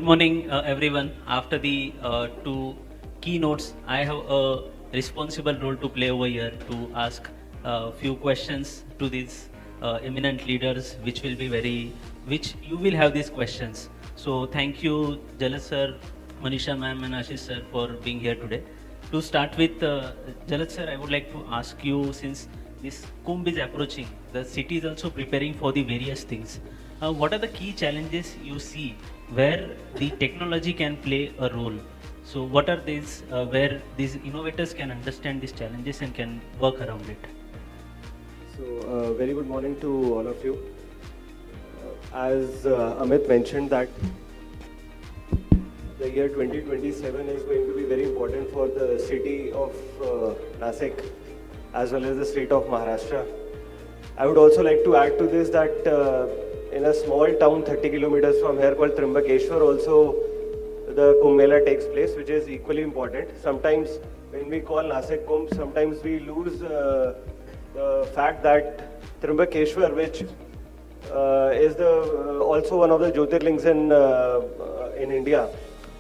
morning, everyone. After the two keynotes, I have a responsible role to play over here to ask a few questions to these eminent leaders, which you will have these questions. So thank you, Jalaj sir, Manisha ma'am, and Ashish sir for being here today. To start with, Jalaj sir, I would like to ask you, since this Kumbh is approaching, the city is also preparing for the various things. What are the key challenges you see where the technology can play a role? So, what are these where these innovators can understand these challenges and can work around it? So, very good morning to all of you. As Amit mentioned that the year 2027 is going to be very important for the city of Nashik as well as the state of Maharashtra. I would also like to add to this that in a small town 30 kilometers from here called Trimbakeshwar also the Kumbh Mela takes place, which is equally important. Sometimes when we call Nashik Kumbh, sometimes we lose the fact that Trimbakeshwar, which is also one of the Jyotirlings in India,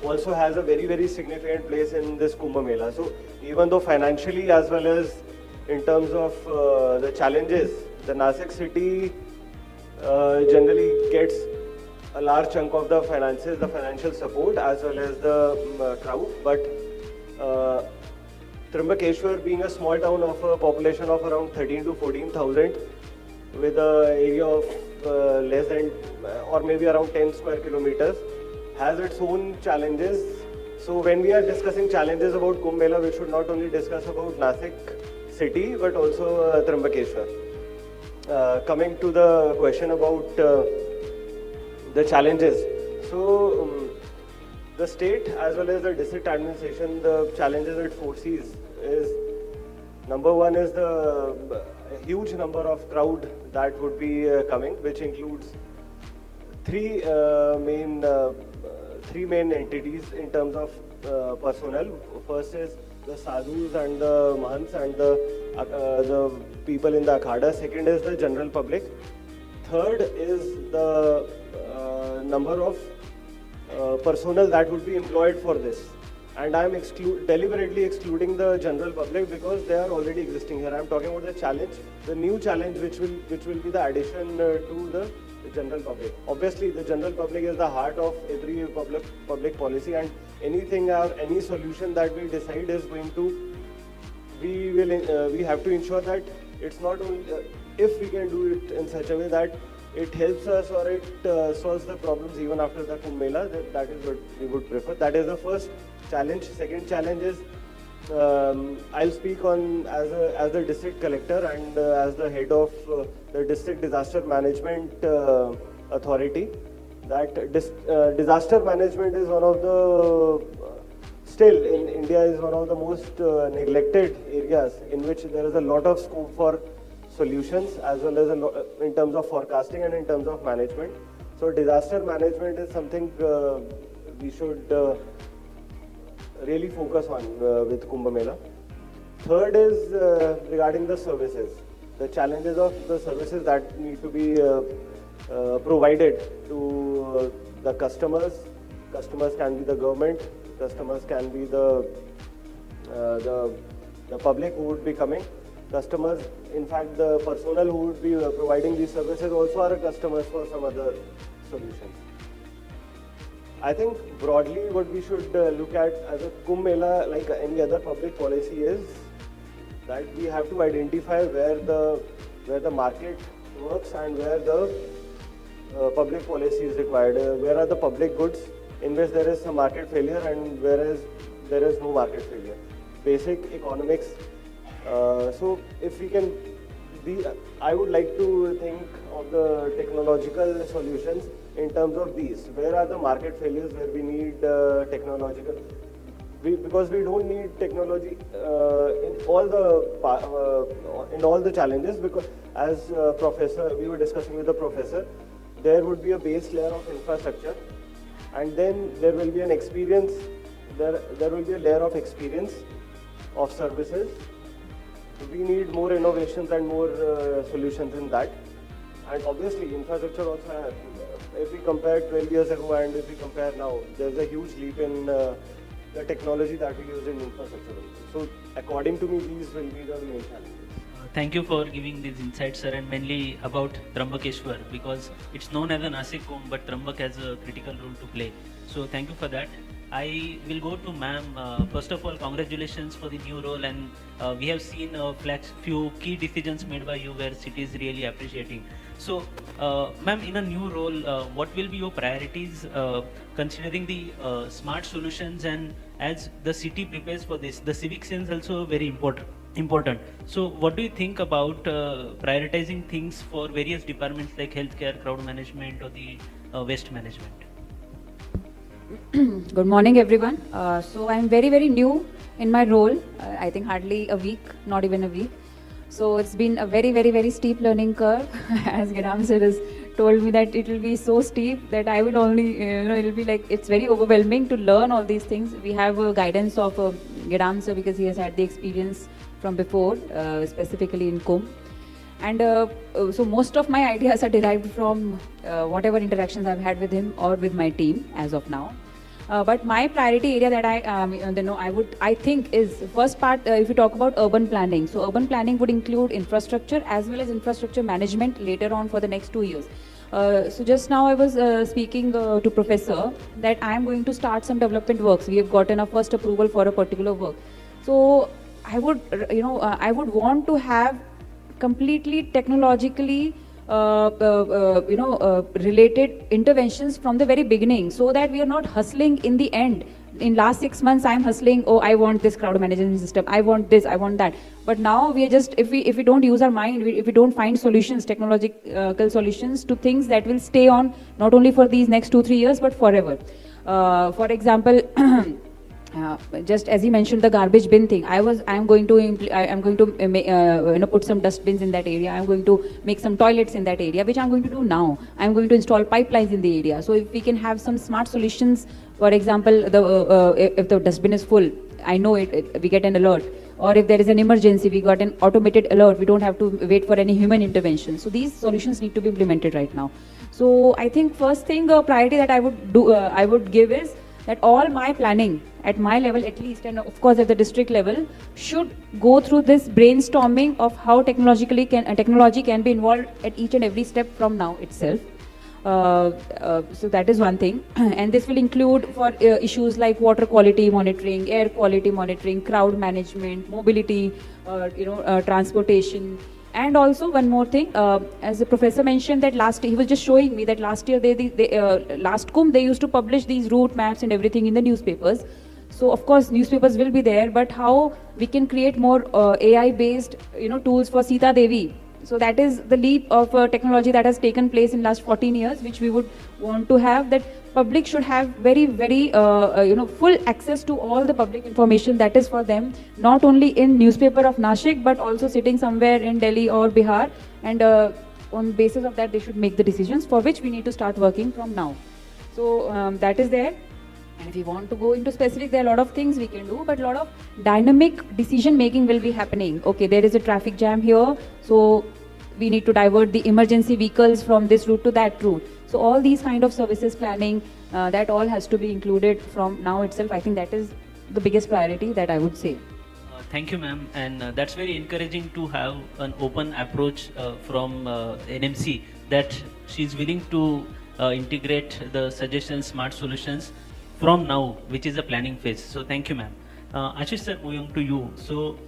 also has a very significant place in this Kumbh Mela. So even though financially as well as in terms of the challenges, the Nashik city generally gets a large chunk of the finances, the financial support as well as the crowd. But Trimbakeshwar being a small town of a population of around 13 to 14,000 with an area of less than or maybe around 10 square kilometers has its own challenges. So when we are discussing challenges about Kumbh Mela, we should not only discuss about Nashik city but also Trimbakeshwar. Coming to the question about the challenges. So the state as well as the district administration, the challenges it foresees is number one is the huge number of crowd that would be coming, which includes three main entities in terms of personnel. First is the sadhus and the mahants and the people in the akhada. Second is the general public. Third is the number of personnel that would be employed for this. And I am deliberately excluding the general public because they are already existing here. I am talking about the challenge, the new challenge which will be the addition to the general public. Obviously, the general public is the heart of every public policy, and anything or any solution that we decide is going to, we have to ensure that it's not only if we can do it in such a way that it helps us or it solves the problems even after the Kumbh Mela. That is what we would prefer. That is the first challenge. Second challenge is I'll speak on as the district collector and as the head of the district disaster management authority. That disaster management is one of the still in India is one of the most neglected areas in which there is a lot of scope for solutions as well as in terms of forecasting and in terms of management. So disaster management is something we should really focus on with Kumbh Mela. Third is regarding the services, the challenges of the services that need to be provided to the customers. Customers can be the government, customers can be the public who would be coming. Customers, in fact, the personnel who would be providing these services also are customers for some other solutions. I think broadly what we should look at as a Kumbh Mela, like any other public policy, is that we have to identify where the market works and where the public policy is required. Where are the public goods in which there is a market failure and whereas there is no market failure. Basic economics. So if we can I would like to think of the technological solutions in terms of these. Where are the market failures where we need technological? Because we don't need technology in all the challenges. Because as professor, we were discussing with the professor, there would be a base layer of infrastructure, and then there will be an experience. There will be a layer of experience of services. We need more innovations and more solutions in that. And obviously, infrastructure also if we compare 12 years ago and if we compare now, there's a huge leap in the technology that we use in infrastructure. So according to me, these will be the main challenges. Thank you for giving these insights, sir, and mainly about Trambakeshwar, because it's known as a Nashik home, but Trambak has a critical role to play. So thank you for that. I will go to ma'am. First of all, congratulations for the new role, and we have seen a few key decisions made by you where city is really appreciating. So, ma'am, in a new role, what will be your priorities considering the smart solutions, and as the city prepares for this, the civic sense also very important. So what do you think about prioritizing things for various departments like healthcare, crowd management, or the waste management? Good morning, everyone. So I'm very new in my role. I think hardly a week, not even a week. So it's been a very steep learning curve. As Gadam sir has told me that it will be so steep that I will only, it will be like, it's very overwhelming to learn all these things. We have guidance of Gadam sir because he has had the experience from before, specifically in Kumbh. And so most of my ideas are derived from whatever interactions I've had with him or with my team as of now. But my priority area that I think is first part, if you talk about urban planning. So urban planning would include infrastructure as well as infrastructure management later on for the next 2 years. So just now I was speaking to Professor that I am going to start some development works. We have gotten a first approval for a particular work. So I would, I would want to have completely technologically related interventions from the very beginning, so that we are not hustling in the end. In last 6 months, I'm hustling. Oh, I want this crowd management system. I want this. I want that. But now we are just, if we don't use our mind, if we don't find solutions, technological solutions to things that will stay on not only for these next 2-3 years but forever. For example. Just as he mentioned the garbage bin thing, I am going to put some dustbins in that area. I'm going to make some toilets in that area, which I'm going to do now. I'm going to install pipelines in the area. So if we can have some smart solutions, for example, if the dustbin is full, I know it, we get an alert. Or if there is an emergency, we got an automated alert. We don't have to wait for any human intervention. So these solutions need to be implemented right now. So I think first thing, priority that I would give is that all my planning at my level at least, and of course at the district level, should go through this brainstorming of how technology can be involved at each and every step from now itself. So that is one thing. And this will include for issues like water quality monitoring, air quality monitoring, crowd management, mobility, transportation. And also one more thing, as the professor mentioned that last year, he was just showing me that last year, last Kumbh, they used to publish these route maps and everything in the newspapers. So of course newspapers will be there, but how we can create more AI-based, tools for Sita Devi. So that is the leap of technology that has taken place in last 14 years, which we would want to have, that public should have very full access to all the public information that is for them, not only in newspaper of Nashik, but also sitting somewhere in Delhi or Bihar. And on basis of that, they should make the decisions for which we need to start working from now. So that is there. And if we want to go into specific, there are a lot of things we can do, but a lot of dynamic decision making will be happening. Okay, there is a traffic jam here, so we need to divert the emergency vehicles from this route to that route. So all these kind of services planning, that all has to be included from now itself. I think that is the biggest priority that I would say. Thank you, ma'am. And that's very encouraging to have an open approach from NMC, that she's willing to integrate the suggestions, smart solutions from now, which is the planning phase. So thank you, ma'am. Ashish sir, moving to you. So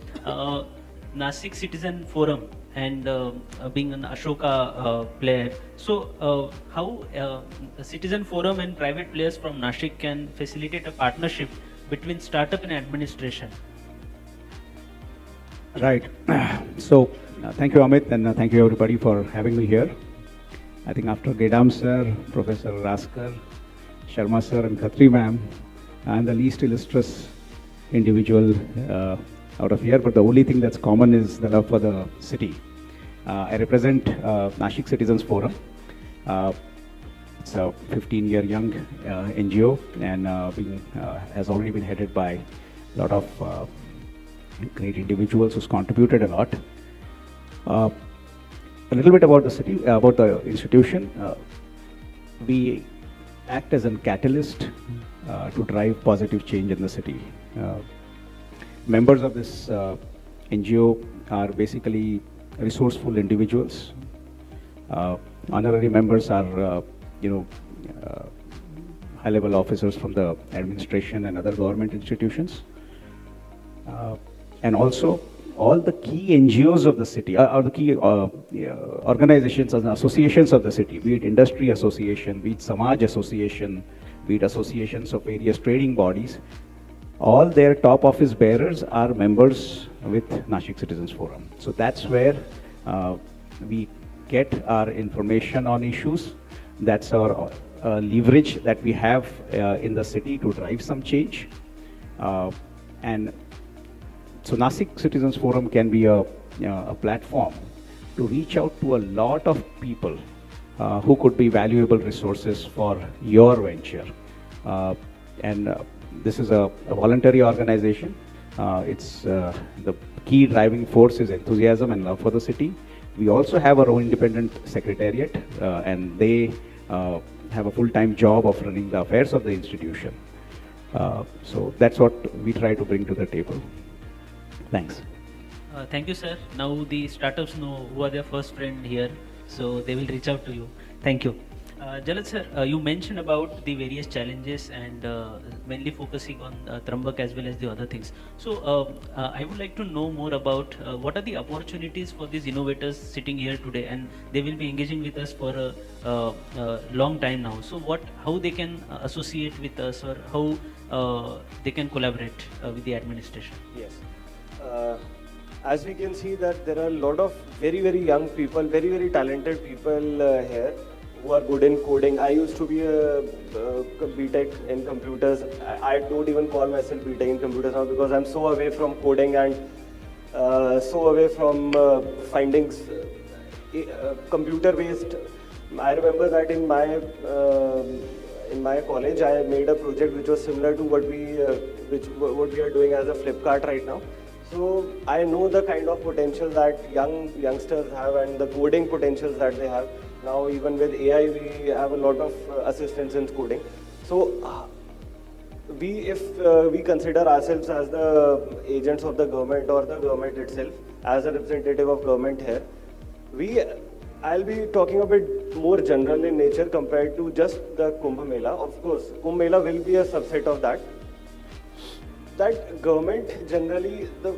Nashik Citizen Forum and being an Ashoka player. So how Citizen Forum and private players from Nashik can facilitate a partnership between startup and administration? Right. So thank you, Amit, and thank you everybody for having me here. I think after Gedam sir, Professor Raskar, Sharma sir and Khatri ma'am, I'm the least illustrious individual out of here, but the only thing that's common is the love for the city. I represent Nashik Citizens Forum. It's a 15-year young NGO, and has already been headed by a lot of great individuals who's contributed a lot. A little bit about the city, about the institution. we act as a catalyst to drive positive change in the city. Members of this NGO are basically resourceful individuals. Honorary members are, high-level officers from the administration and other government institutions. And also, all the key NGOs of the city, or the key organizations and associations of the city, be it industry association, be it Samaj association, be it associations of various trading bodies, all their top office bearers are members with Nashik Citizens Forum. So that's where we get our information on issues. That's our leverage that we have in the city to drive some change. And so Nashik Citizens Forum can be a platform to reach out to a lot of people who could be valuable resources for your venture. This is a voluntary organization. It's the key driving force is enthusiasm and love for the city. We also have our own independent secretariat, and they have a full-time job of running the affairs of the institution. So that's what we try to bring to the table. Thanks. Thank you, sir. Now the startups know who are their first friend here, so they will reach out to you. Thank you. Jalaj sir, you mentioned about the various challenges and mainly focusing on Trambak as well as the other things. So I would like to know more about what are the opportunities for these innovators sitting here today, and they will be engaging with us for a long time now. So how they can associate with us, or how they can collaborate with the administration? Yes. As we can see that there are a lot of very, very young people, very, very talented people here who are good in coding. I used to be a BTech in computers. I don't even call myself BTech in computers now because I'm so away from coding and so away from findings computer-based. I remember that in my college, I made a project which was similar to what we are doing as a Flipkart right now. So I know the kind of potential that youngsters have and the coding potentials that they have. Now even with AI, we have a lot of assistance in coding. So if we consider ourselves as the agents of the government or the government itself, as a representative of government here, I'll be talking a bit more general in nature compared to just the Kumbh Mela. Of course, Kumbh Mela will be a subset of that. That government generally, the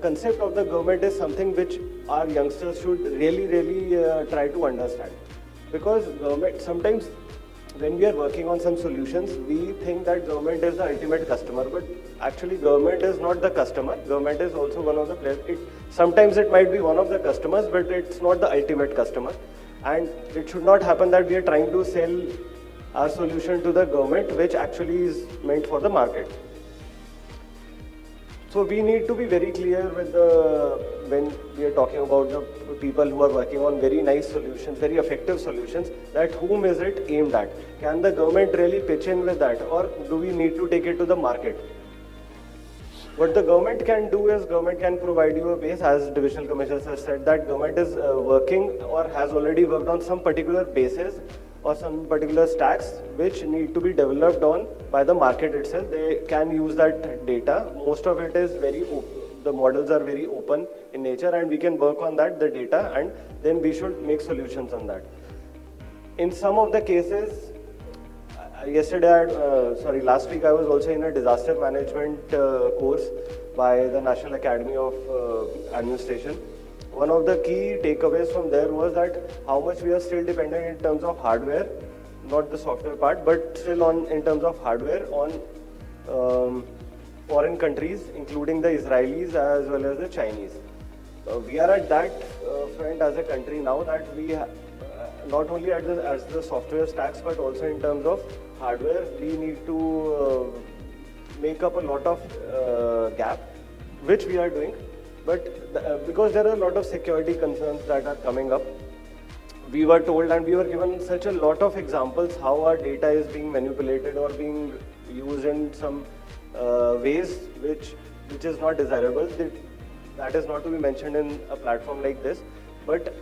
concept of the government is something which our youngsters should really, really try to understand. Because government, sometimes when we are working on some solutions, we think that government is the ultimate customer, but actually government is not the customer. Government is also one of the players. Sometimes it might be one of the customers, but it's not the ultimate customer. And it should not happen that we are trying to sell our solution to the government, which actually is meant for the market. So we need to be very clear with when we are talking about the people who are working on very nice solutions, very effective solutions, that whom is it aimed at? Can the government really pitch in with that, or do we need to take it to the market? What the government can do is government can provide you a base, as divisional commissioners have said, that government is working or has already worked on some particular bases or some particular stacks which need to be developed on by the market itself. They can use that data. Most of it is very open. The models are very open in nature, and we can work on that, the data, and then we should make solutions on that. In some of the cases, last week I was also in a disaster management course by the National Academy of Administration. One of the key takeaways from there was that how much we are still dependent in terms of hardware, not the software part, but still in terms of hardware on foreign countries, including the Israelis as well as the Chinese. We are at that front as a country now that we not only as the software stacks, but also in terms of hardware, we need to make up a lot of gap, which we are doing. But because there are a lot of security concerns that are coming up, we were told and we were given such a lot of examples how our data is being manipulated or being used in some ways which is not desirable. That is not to be mentioned in a platform like this. But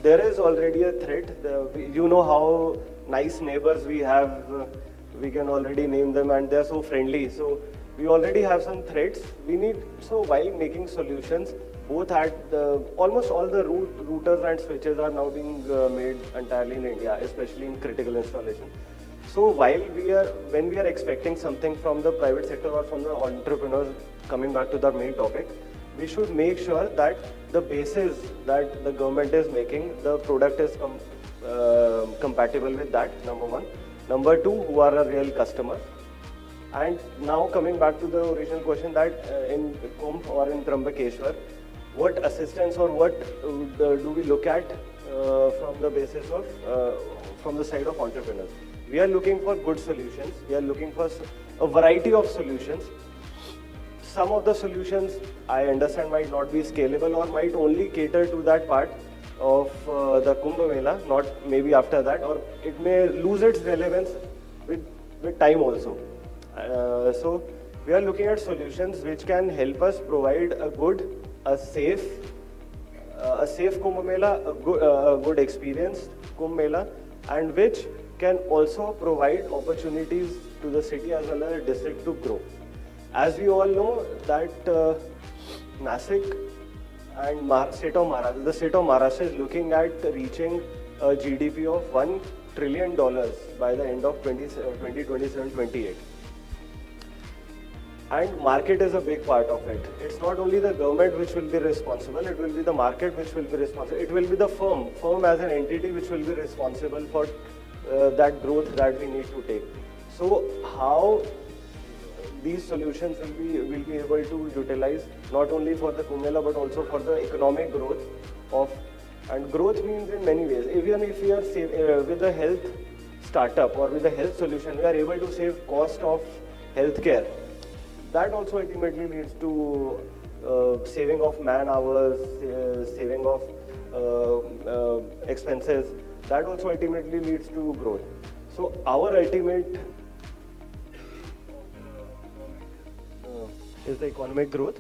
there is already a threat. You know how nice neighbors we have. We can already name them, and they're so friendly. So we already have some threats. We need, so while making solutions, both at the, almost all the routers and switches are now being made entirely in India, especially in critical installation. So while when we are expecting something from the private sector or from the entrepreneurs, coming back to the main topic, we should make sure that the basis that the government is making, the product is compatible with that, number one. Number two, who are a real customer. And now coming back to the original question that in Kumbh or in Trambakeshwar, what assistance or what do we look at from the basis of, from the side of entrepreneurs? We are looking for good solutions. We are looking for a variety of solutions. Some of the solutions I understand might not be scalable or might only cater to that part of the Kumbh Mela, not maybe after that, or it may lose its relevance with time also. So we are looking at solutions which can help us provide a safe Kumbh Mela, a good experience Kumbh Mela, and which can also provide opportunities to the city as well as the district to grow. As we all know that Nashik and the state of Maharashtra is looking at reaching a GDP of $1 trillion by the end of 2027-28. And market is a big part of it. It's not only the government which will be responsible, it will be the market which will be responsible. It will be the firm as an entity which will be responsible for that growth that we need to take. So how these solutions will be able to utilize not only for the Kumbh Mela but also for the economic growth of, and growth means in many ways. Even if we are with a health startup or with a health solution, we are able to save cost of healthcare. That also ultimately leads to saving of man hours, saving of expenses. That also ultimately leads to growth. So our ultimate is the economic growth,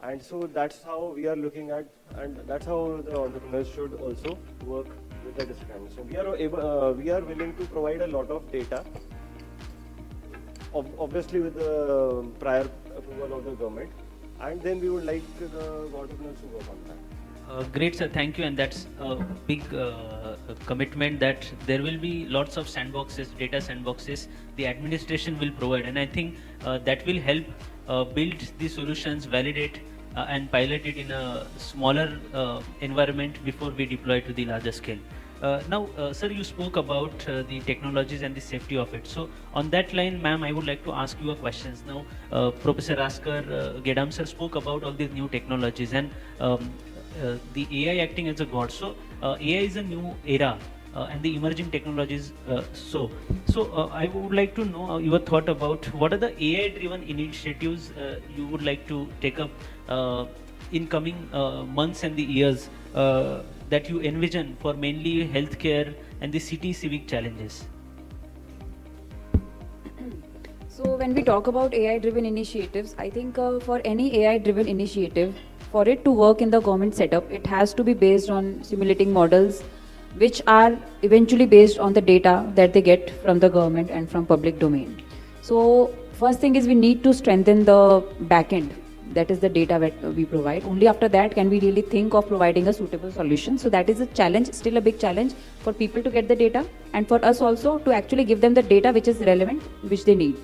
and so that's how we are looking at, and that's how the entrepreneurs should also work with the district. So we are willing to provide a lot of data, obviously with the prior approval of the government, and then we would like the entrepreneurs to work on that. Great, sir. Thank you. And that's a big commitment that there will be lots of sandboxes, data sandboxes, the administration will provide. And I think that will help build the solutions, validate and pilot it in a smaller environment before we deploy to the larger scale. Now, sir, you spoke about the technologies and the safety of it. So on that line, ma'am, I would like to ask you a question. Now, Professor Raskar, Gedam sir spoke about all these new technologies and the AI acting as a god. So AI is a new era and the emerging technologies. So I would like to know your thought about what are the AI-driven initiatives you would like to take up in coming months and the years that you envision for mainly healthcare and the city civic challenges. So when we talk about AI-driven initiatives, I think for any AI-driven initiative, for it to work in the government setup, it has to be based on simulating models, which are eventually based on the data that they get from the government and from public domain. So first thing is we need to strengthen the back end. That is the data that we provide. Only after that can we really think of providing a suitable solution. So that is a challenge, still a big challenge for people to get the data, and for us also to actually give them the data which is relevant, which they need.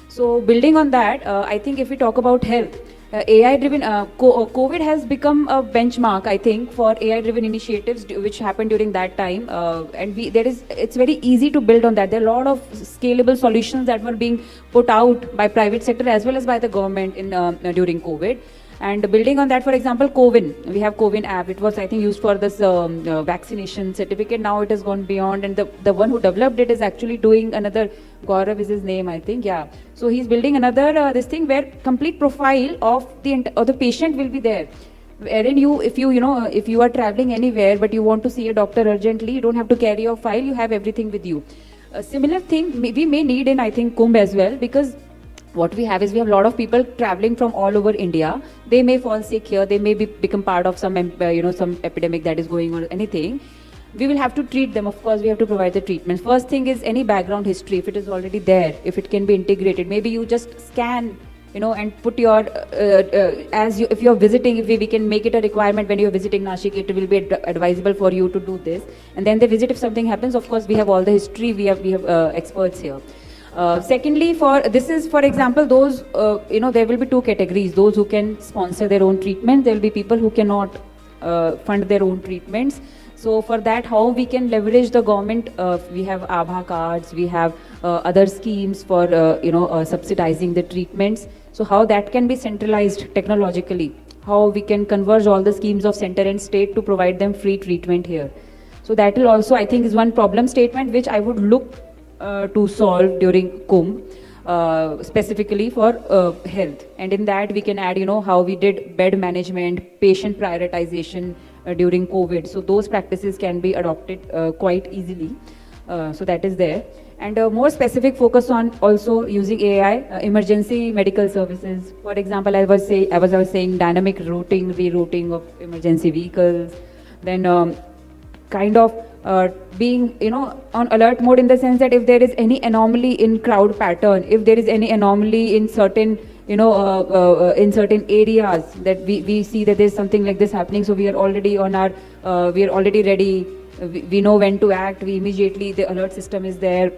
So building on that, I think if we talk about health, AI-driven, COVID has become a benchmark, I think, for AI-driven initiatives which happened during that time. And it's very easy to build on that. There are a lot of scalable solutions that were being put out by private sector as well as by the government during COVID. And building on that, for example, CoWIN. We have CoWIN app. It was, I think, used for this vaccination certificate. Now it has gone beyond. And the one who developed it is actually doing another, Gaurav is his name, I think. Yeah. So he's building another, this thing where complete profile of the patient will be there. Wherein if you are traveling anywhere, but you want to see a doctor urgently, you don't have to carry your file. You have everything with you. A similar thing we may need in, I think, Kumbh as well, because what we have a lot of people traveling from all over India. They may fall sick here. They may become part of some, some epidemic that is going on or anything. we will have to treat them. Of course, we have to provide the treatment. First thing is any background history, if it is already there, if it can be integrated. Maybe you just scan, and put your, if you're visiting, if we can make it a requirement when you're visiting Nashik, it will be advisable for you to do this. And then the visit, if something happens, of course, we have all the history, we have experts here. Secondly, for example, those, there will be two categories. Those who can sponsor their own treatment, there will be people who cannot fund their own treatments. So for that, how we can leverage the government, we have Abha cards, we have other schemes for, subsidizing the treatments. So how that can be centralized technologically, how we can converge all the schemes of center and state to provide them free treatment here. So that will also, I think, is one problem statement which I would look to solve during Kumbh, specifically for health. And in that we can add, how we did bed management, patient prioritization during COVID. So those practices can be adopted quite easily. So that is there. And a more specific focus on also using AI, emergency medical services. For example, I was saying dynamic rerouting of emergency vehicles. Then kind of being, on alert mode, in the sense that if there is any anomaly in crowd pattern, if there is any anomaly in certain, in certain areas that we see that there's something like this happening, so we are already on our, we are already ready. We know when to act. We immediately, the alert system is there.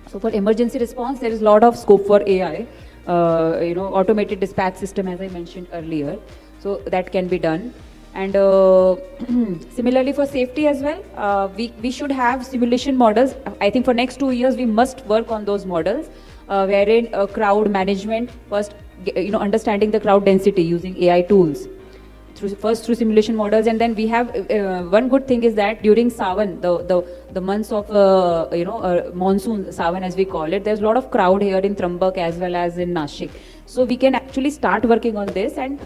So for emergency response, there is a lot of scope for AI, automated dispatch system, as I mentioned earlier. So that can be done. And similarly for safety as well, we should have simulation models. I think for next 2 years, we must work on those models, wherein crowd management, first, understanding the crowd density using AI tools. Through simulation models, and then we have one good thing is that during Sawan, the months of monsoon, Sawan as we call it, there's a lot of crowd here in Trambak as well as in Nashik. So we can actually start working on this, and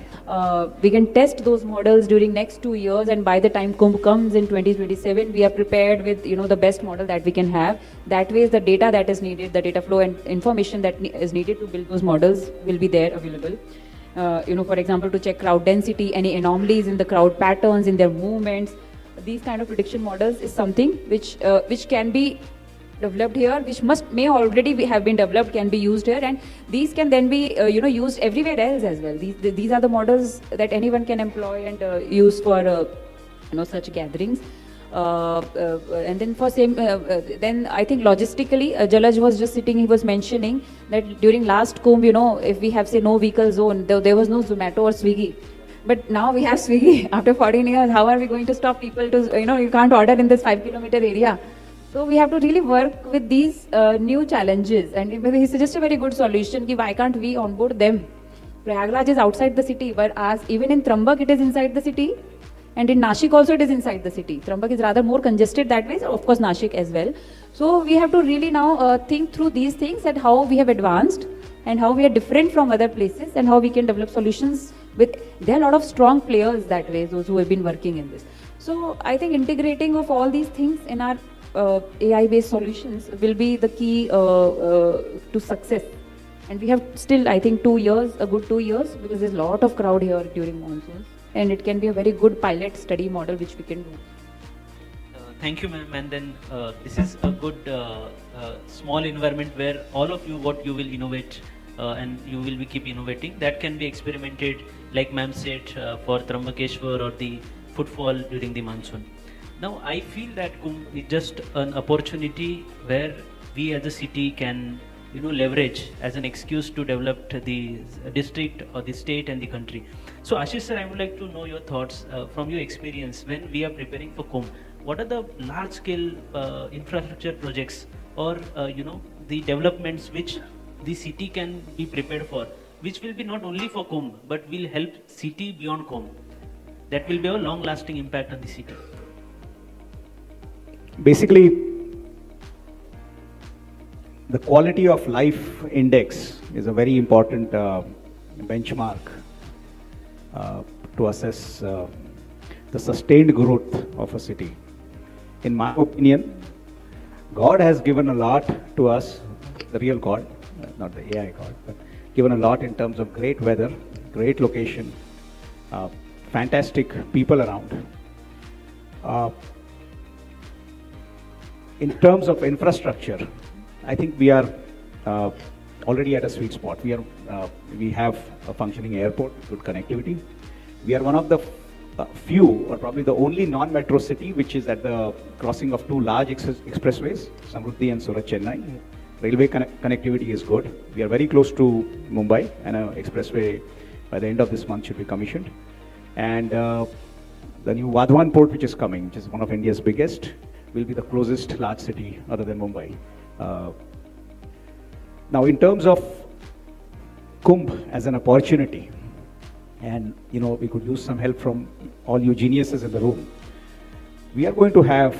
we can test those models during next 2 years, and by the time Kumbh comes in 2027, we are prepared with the best model that we can have. That way, the data that is needed, the data flow and information that is needed to build those models will be there available. For example, to check crowd density, any anomalies in the crowd patterns, in their movements. These kind of prediction models is something which can be developed here, which may already have been developed, can be used here, and these can then be used everywhere else as well. These are the models that anyone can employ and use for such gatherings. And then for then I think logistically, Jalaj was just sitting, he was mentioning that during last Kumbh, if we have, say, no vehicle zone, there was no Zomato or Swiggy. But now we have Swiggy. After 14 years, how are we going to stop people to, you can't order in this 5-kilometer area. So we have to really work with these new challenges. And he suggests a very good solution, why can't we onboard them? Prayagraj is outside the city, but as even in Trambak, it is inside the city. And in Nashik also it is inside the city. Trambak is rather more congested that way, so of course Nashik as well. So we have to really now think through these things and how we have advanced and how we are different from other places and how we can develop solutions with, there are a lot of strong players that way, those who have been working in this. So I think integrating of all these things in our AI-based solutions will be the key to success. And we have still, I think, 2 years, a good 2 years, because there's a lot of crowd here during monsoons. And it can be a very good pilot study model which we can do. Thank you, ma'am. And then this is a good small environment where all of you, what you will innovate and you will be keep innovating, that can be experimented, like ma'am said, for Trambakeshwar or the footfall during the monsoon. Now, I feel that Kumbh is just an opportunity where we as a city can leverage as an excuse to develop the district or the state and the country. So Ashish sir, I would like to know your thoughts from your experience when we are preparing for Kumbh. What are the large scale infrastructure projects or the developments which the city can be prepared for, which will be not only for Kumbh but will help city beyond Kumbh, that will be a long lasting impact on the city? Basically, the quality of life index is a very important benchmark to assess the sustained growth of a city. In my opinion, God has given a lot to us, the real God, not the AI God, but given a lot in terms of great weather, great location, fantastic people around. in terms of infrastructure, I think we are uh, already at a sweet spot. We have a functioning airport with good connectivity. We are one of the few, or probably the only non-metro city which is at the crossing of two large expressways, Samruddhi and Surat Chennai. Railway connectivity is good. We are very close to Mumbai, and an expressway by the end of this month should be commissioned. And the new Vadhavan port, which is coming, which is one of India's biggest, will be the closest large city other than Mumbai. Now, in terms of Kumbh as an opportunity, and we could use some help from all you geniuses in the room. We are going to have,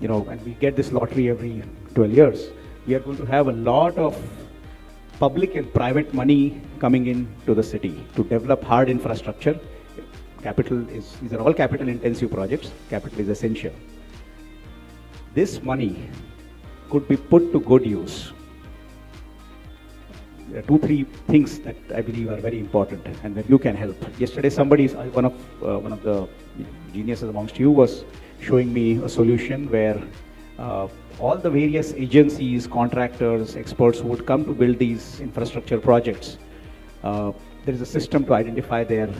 and we get this lottery every 12 years, we are going to have a lot of public and private money coming into the city to develop hard infrastructure. These are all capital intensive projects. Capital is essential. This money could be put to good use. There are 2-3 things that I believe are very important and that you can help. Yesterday, one of the geniuses amongst you was showing me a solution where all the various agencies, contractors, experts who would come to build these infrastructure projects, there is a system to identify their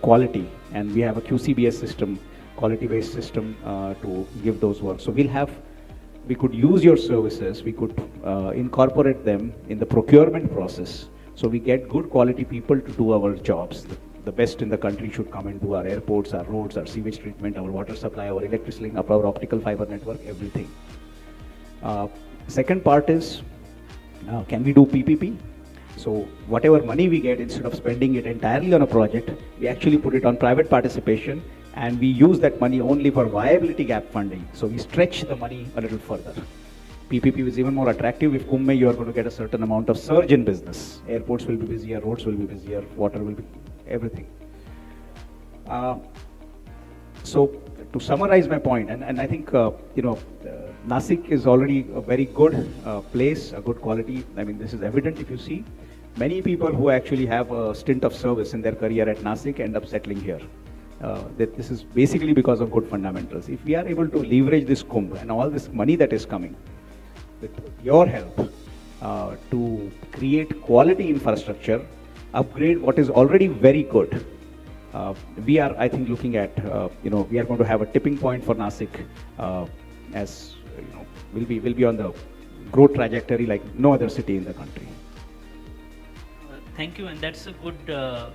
quality, and we have a QCBS system, quality-based system to give those work. So we could use your services, we could incorporate them in the procurement process, so we get good quality people to do our jobs. The best in the country should come and do our airports, our roads, our sewage treatment, our water supply, our electricity, our optical fiber network, everything. Second part is, can we do PPP? So whatever money we get, instead of spending it entirely on a project, we actually put it on private participation, and we use that money only for viability gap funding. So we stretch the money a little further. PPP is even more attractive. If Kumbh Mein you are going to get a certain amount of surge in business. Airports will be busier, roads will be busier, water will be everything. So to summarize my point, and I think, Nashik is already a very good place, a good quality. I mean, this is evident if you see. Many people who actually have a stint of service in their career at Nashik end up settling here. That this is basically because of good fundamentals. If we are able to leverage this Kumbh and all this money that is coming, with your help, to create quality infrastructure, upgrade what is already very good, we are, I think, looking at, we are going to have a tipping point for Nashik, as will be on the growth trajectory like no other city in the country. Thank you, and that's a good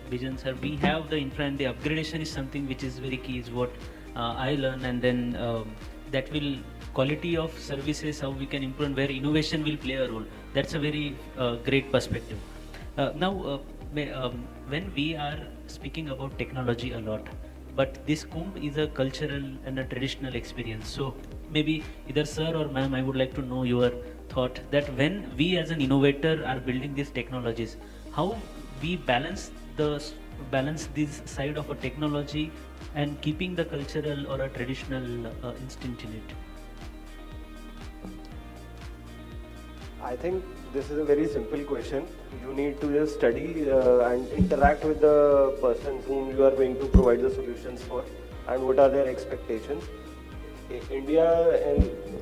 vision, sir. We have the infra, and the upgradation is something which is very key, is what I learn, and then that will quality of services, how we can improve, and where innovation will play a role. That's a very great perspective. Now, when we are speaking about technology a lot, but this Kumbh is a cultural and a traditional experience. So maybe either sir or ma'am, I would like to know your thought that when we as an innovator are building these technologies, how we balance this side of a technology and keeping the cultural or a traditional instinct in it? I think this is a very simple question. You need to just study and interact with the persons whom you are going to provide the solutions for, and what are their expectations. In India,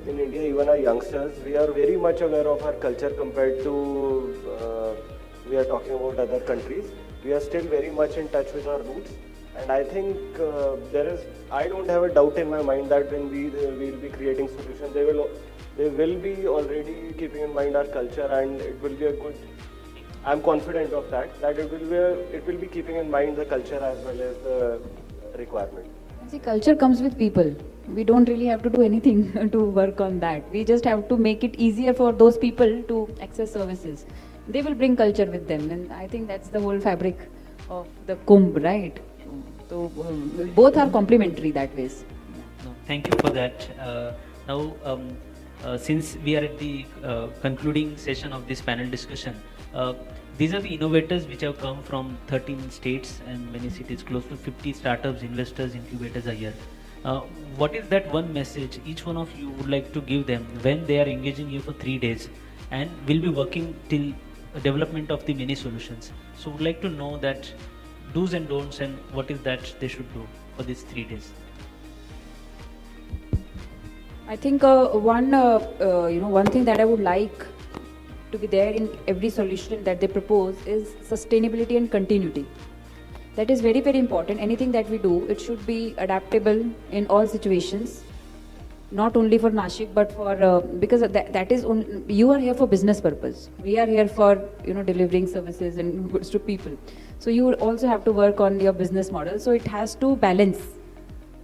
even our youngsters, we are very much aware of our culture compared to, we are talking about other countries. We are still very much in touch with our roots, and I think I don't have a doubt in my mind that when we will be creating solutions, they will be already keeping in mind our culture, and it will be a good, I'm confident of that it will be keeping in mind the culture as well as the requirement. See, culture comes with people. We don't really have to do anything to work on that. We just have to make it easier for those people to access services. They will bring culture with them, and I think that's the whole fabric of the Kumbh, right? So both are complementary that ways. No, thank you for that. Now, since we are at the concluding session of this panel discussion, these are the innovators which have come from 13 states and many cities, close to 50 startups, investors, incubators a year. What is that one message each one of you would like to give them when they are engaging you for 3 days and will be working till development of the many solutions? So would like to know that do's and don'ts, and what is that they should do for these 3 days. I think one thing that I would like to be there in every solution that they propose is sustainability and continuity. That is very, very important. Anything that we do, it should be adaptable in all situations, not only for Nashik, but for because that is you are here for business purpose. We are here for delivering services and goods to people. So you also have to work on your business model. So it has to balance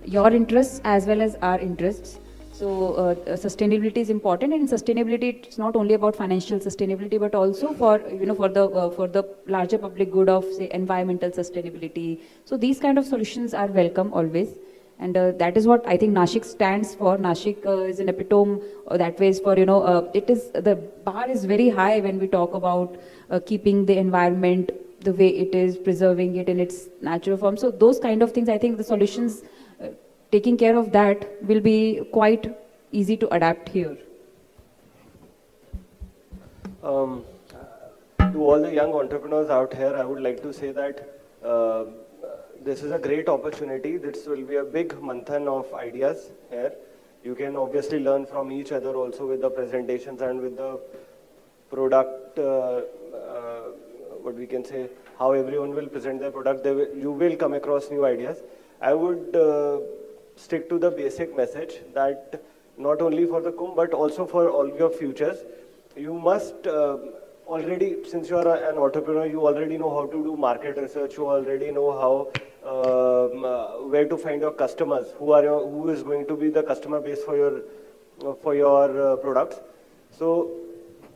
your interests as well as our interests. So sustainability is important, and in sustainability, it's not only about financial sustainability, but also for for the larger public good of say environmental sustainability. So these kind of solutions are welcome always, and that is what I think Nashik stands for. Nashik is an epitome that way is for it is the bar is very high when we talk about keeping the environment the way it is, preserving it in its natural form. So those kind of things, I think the solutions. Taking care of that will be quite easy to adapt here. To all the young entrepreneurs out here, I would like to say that this is a great opportunity. This will be a big manthan of ideas here. You can obviously learn from each other also with the presentations and with the product, what we can say, how everyone will present their product. You will come across new ideas. I would stick to the basic message that not only for the Kumbh but also for all your futures, you must already, since you are an entrepreneur, you already know how to do market research, you already know how where to find your customers, who is going to be the customer base for your products. So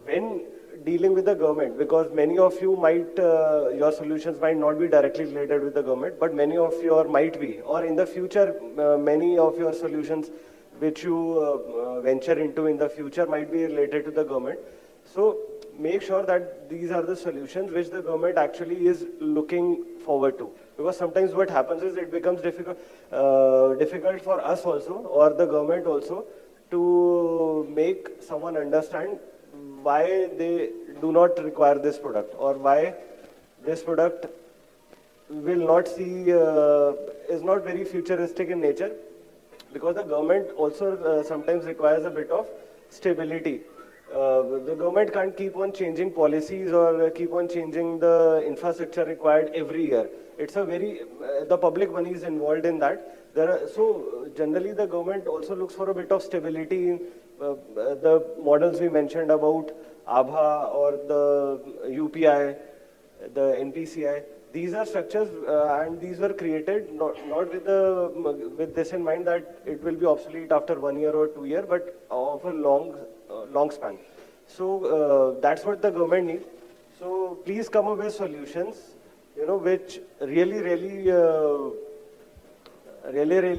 when dealing with the government, because many of you might, your solutions might not be directly related with the government, but many of your might be, or in the future, many of your solutions which you venture into in the future might be related to the government. So make sure that these are the solutions which the government actually is looking forward to. Because sometimes what happens is it becomes difficult for us also, or the government also, to make someone understand why they do not require this product, or why this product will not see, is not very futuristic in nature, because the government also sometimes requires a bit of stability. The government can't keep on changing policies or keep on changing the infrastructure required every year. It's a very, the public money is involved in that. So generally the government also looks for a bit of stability in the models we mentioned about ABHA or the UPI, the NPCI. These are structures and these were created not with this in mind that it will be obsolete after 1 year or 2 years, but of a long span. So that's what the government needs. So please come up with solutions, which really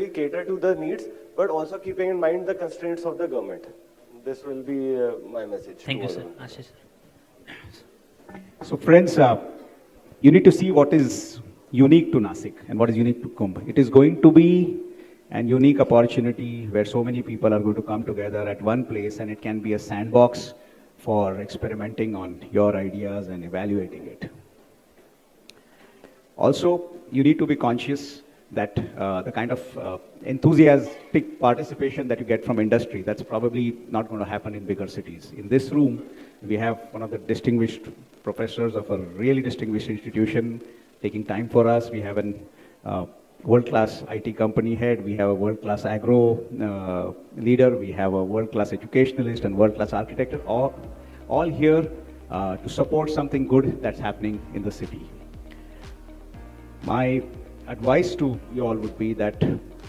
cater to the needs, but also keeping in mind the constraints of the government. This will be my message. Thank you, sir. Ashish. So friends, you need to see what is unique to Nashik and what is unique to Kumbh. It is going to be an unique opportunity where so many people are going to come together at one place, and it can be a sandbox for experimenting on your ideas and evaluating it. Also, you need to be conscious that the kind of enthusiastic participation that you get from industry, that's probably not going to happen in bigger cities. In this room, we have one of the distinguished professors of a really distinguished institution taking time for us. We have an world-class IT company head, we have a world-class agro leader, we have a world-class educationalist and world-class architect, all here to support something good that's happening in the city. My advice to you all would be that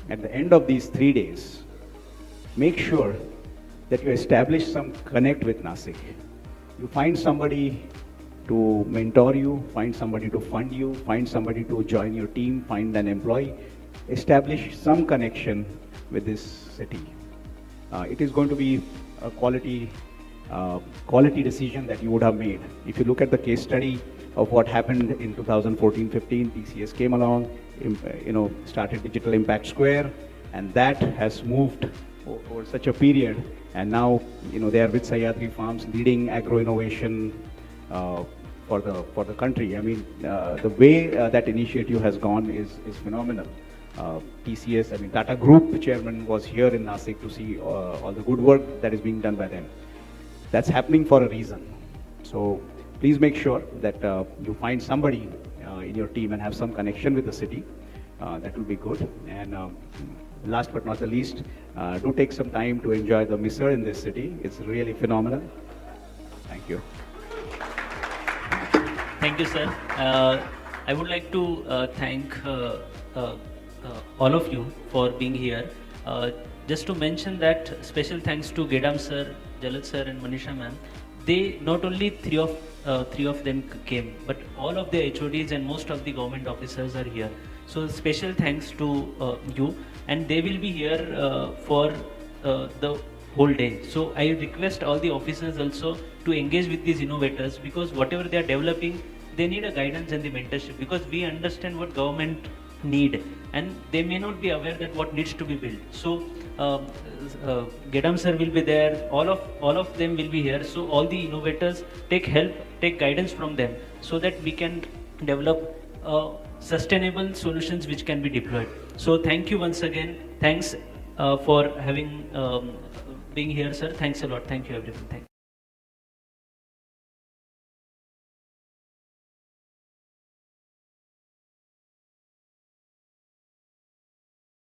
at the end of these 3 days, make sure that you establish some connect with Nashik. You find somebody to mentor you, find somebody to fund you, find somebody to join your team, find an employee, establish some connection with this city. It is going to be a quality decision that you would have made. If you look at the case study of what happened in 2014-15, TCS came along, started Digital Impact Square, and that has moved over such a period. And now, they are with Sahyadri Farms leading agro innovation for the country. I mean, the way that initiative has gone is phenomenal. TCS, I mean Tata Group chairman was here in Nashik to see all the good work that is being done by them. That's happening for a reason. So please make sure that you find somebody in your team and have some connection with the city. That will be good. And last but not the least, do take some time to enjoy the misal in this city. It's really phenomenal. Thank you. Thank you, sir. I would like to thank all of you for being here. Just to mention that special thanks to Gedam sir, Jalaj sir and Manisha ma'am. They not only three of them came, but all of the HODs and most of the government officers are here. So special thanks to you, and they will be here for the whole day. So I request all the officers also to engage with these innovators, because whatever they are developing, they need a guidance and the mentorship, because we understand what government need and they may not be aware that what needs to be built. So Gedam sir will be there, all of them will be here. So all the innovators take help, take guidance from them, so that we can develop sustainable solutions which can be deployed. So thank you once again. Thanks for having being here, sir. Thanks a lot. Thank you, everyone. Thank you.